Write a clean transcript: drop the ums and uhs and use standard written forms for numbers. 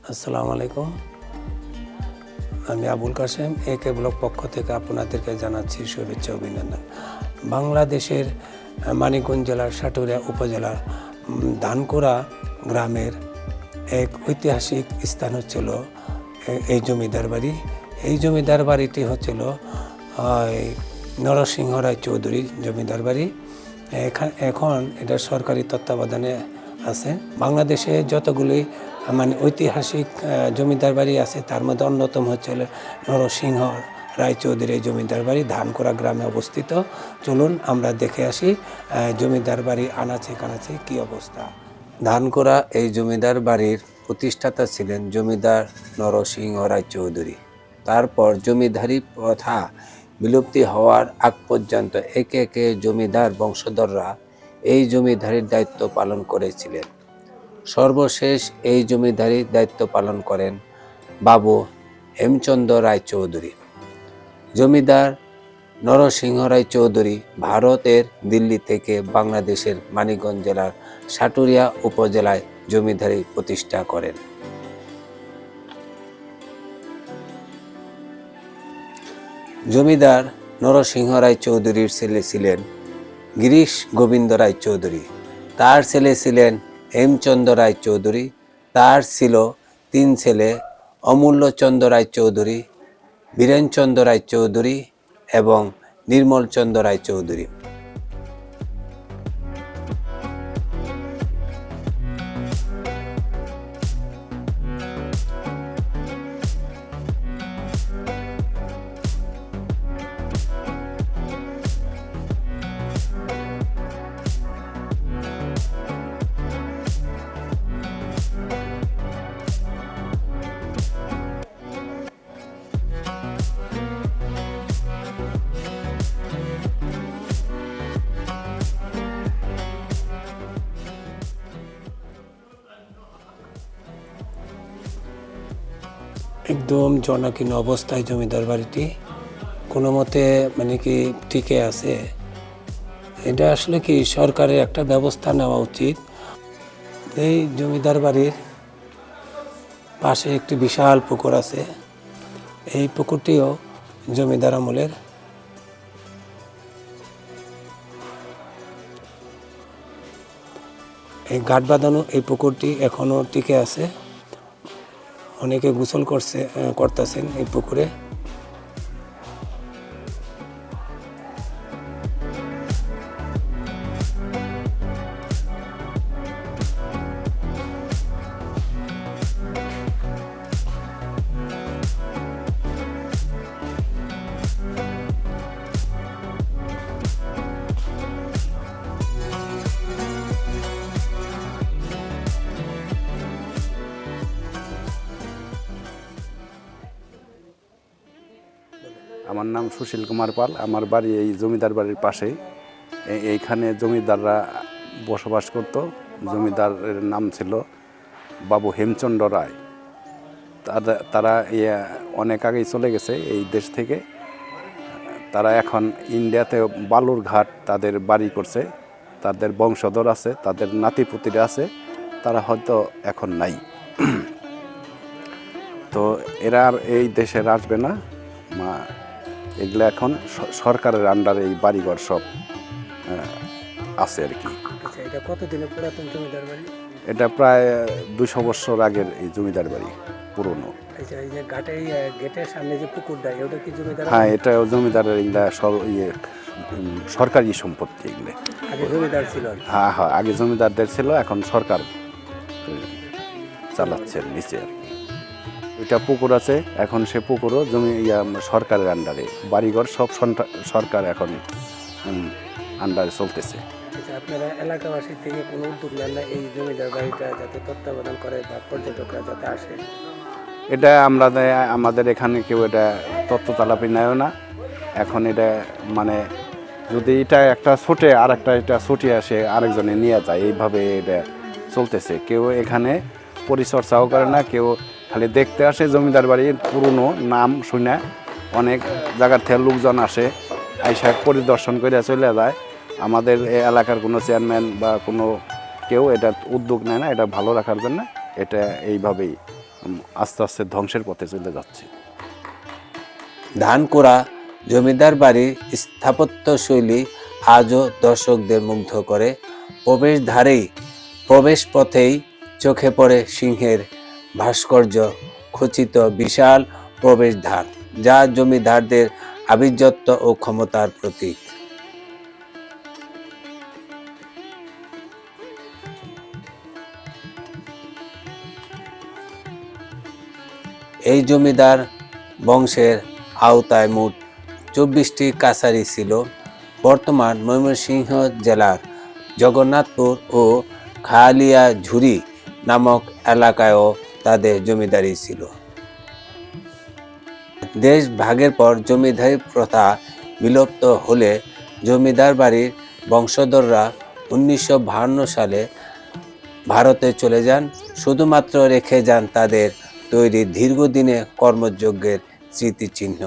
আসসালামু আলাইকুম। আমি আবুল কাশেম, একে ব্লক পক্ষ থেকে আপনাদেরকে জানাচ্ছি শুভেচ্ছা অভিনন্দন। বাংলাদেশের মানিকগঞ্জ জেলার সাটুরিয়া উপজেলার ধানকুড়া গ্রামের এক ঐতিহাসিক স্থান হচ্ছিল এই জমিদার বাড়ি। এই জমিদার বাড়িটি হচ্ছিল নরসিংহ রায় চৌধুরী জমিদার বাড়ি। এখন এটা সরকারি তত্ত্বাবধানে আছে। বাংলাদেশে যতগুলি ঐতিহাসিক জমিদার বাড়ি আছে তার মধ্যে অন্যতম হচ্ছে নরসিংহ রায়চৌধুরী জমিদার বাড়ি ধানকুড়া গ্রামে অবস্থিত। চলুন আমরা দেখে আসি জমিদার বাড়ি আনাচে কানাচে কী অবস্থা। ধানকুড়া এই জমিদার বাড়ির প্রতিষ্ঠাতা ছিলেন জমিদার নরসিংহ রায়চৌধুরী। তারপর জমিদারি প্রথা বিলুপ্তি হওয়ার আগ পর্যন্ত একে একে জমিদার বংশধররা এই জমিদারির দায়িত্ব পালন করেছিলেন। সর্বশেষ এই জমিদারির দায়িত্ব পালন করেন বাবু হেমচন্দ্র রায়চৌধুরী। জমিদার নরসিংহ রায়চৌধুরী ভারতের দিল্লি থেকে বাংলাদেশের মানিকগঞ্জ জেলার সাটুরিয়া উপজেলায় জমিদারি প্রতিষ্ঠা করেন। জমিদার নরসিংহ রায়চৌধুরীর ছেলে ছিলেন গিরিশ গোবিন্দ রায়চৌধুরী। তার ছেলে ছিলেন হেমচন্দ্র রায়চৌধুরী। তার ছিল 3 ছেলে, অমূল্যচন্দ্র রায়চৌধুরী, বীরেনচন্দ্র রায়চৌধুরী এবং নির্মলচন্দ্র রায়চৌধুরী। একদম জনাকীর্ণ অবস্থায় জমিদার বাড়িটি কোনো মতে কি টিকে আছে। এটা আসলে কি সরকারের একটা ব্যবস্থা নেওয়া উচিত। এই জমিদার বাড়ির পাশে একটি বিশাল পুকুর আছে। এই পুকুরটিও জমিদার আমলের। এই ঘাট বাঁধানো এই পুকুরটি এখনও টিকে আছে। অনেকে গোসল করতেছেন এই পুকুরে। আমার নাম সুশীল কুমার পাল। আমার বাড়ি এই জমিদার বাড়ির পাশেই। এইখানে জমিদাররা বসবাস করত। জমিদারের নাম ছিল বাবু হেমচন্দ্র রায়। তারা অনেক আগেই চলে গেছে এই দেশ থেকে। তারা এখন ইন্ডিয়াতে বালুরঘাট তাদের বাড়ি করছে। তাদের বংশধর আছে, তাদের নাতিপুতিরা আছে, তারা হয়তো এখন নাই। তো এরা আর এই দেশে আসবে না। এগুলো এখন সরকারের আন্ডারে এই বাড়িঘর সব আছে আর কি। এটা কতদিনের পুরাতন জমিদার বাড়ি? এটা প্রায় 200 বছর আগের এই জমিদার বাড়ি, পুরনো। এই যে গেটের সামনে যে পুকুরটা, ওটা কি জমিদার? হ্যাঁ, এটা জমিদারের এগুলা সব সরকারি সম্পত্তি এগুলো। আগে জমিদার ছিল? হ্যাঁ হ্যাঁ, আগে জমিদারদের ছিল, এখন সরকার চালাচ্ছে নিচে আর কি। এটা পুকুর আছে, এখন সে পুকুরও সরকারের আন্ডারে। বাড়িঘর সব সরকার এখন আন্ডারে চলতেছে। আপনারা এলাকাবাসীর থেকে কোনো উদ্যোগ নেন না এই জমিদার বাড়িটা যাতে তত্ত্বাবধান করে বা পর্যটকরা যাতে আসে? এটা আমাদের এখানে কেউ এটা তত্ত্বতালাপি নেয় না। এখন এটা যদি এটা একটা ছোটে আর একটা এটা ছুটে আসে আরেকজনে নিয়ে যায়, এইভাবে এটা চলতেছে। কেউ এখানে পরিচর্যাও করে না, কেউ খালি দেখতে আসে। জমিদার বাড়ির পুরনো নাম শুনে অনেক জায়গার থেকে লোকজন আসে, আইসা পরিদর্শন করে চলে যায়। আমাদের এলাকার কোনো চেয়ারম্যান বা কোনো কেউ এটা উদ্যোগ নেয় না এটা ভালো রাখার জন্য। এটা এইভাবেই আস্তে আস্তে ধ্বংসের পথে চলে যাচ্ছে। ধানকুড়া জমিদার বাড়ির স্থাপত্যশৈলী আজও দর্শকদের মুগ্ধ করে। প্রবেশ পথেই চোখে পড়ে সিংহের ভাস্কর্য খচিত বিশাল প্রবেশদ্বার, যা জমিদারদের আভিজাত্য ও ক্ষমতার প্রতীক। এই জমিদার বংশের আওতায় মোট 24টি কাছারি ছিল। বর্তমান ময়মনসিংহ জেলার জগন্নাথপুর ও খালিয়াঝুরি নামক এলাকায়ও তাদের জমিদারি ছিল। দেশ ভাগের পর জমিদারি প্রথা বিলুপ্ত হলে জমিদার বাড়ির বংশধররা 1952 সালে ভারতে চলে যান। শুধুমাত্র রেখে যান তাদের তৈরি দীর্ঘদিনের কর্মযজ্ঞের স্মৃতিচিহ্ন।